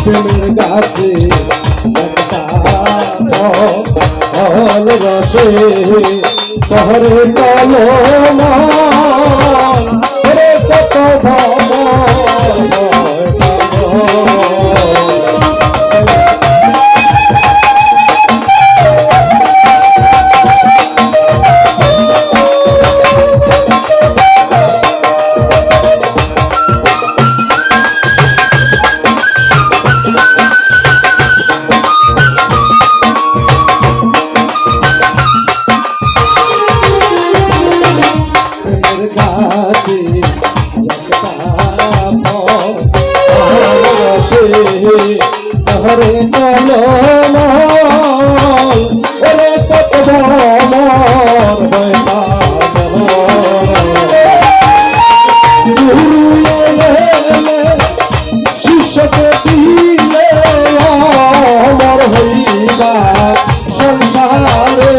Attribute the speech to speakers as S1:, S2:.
S1: প্রেমের গাছে একটা ফল রসে শহরে কলম কত হরে কলম ওরে কত ভ্রমর গুরু এলে শিষ্যকে দিলে অমর হইবা সংসারে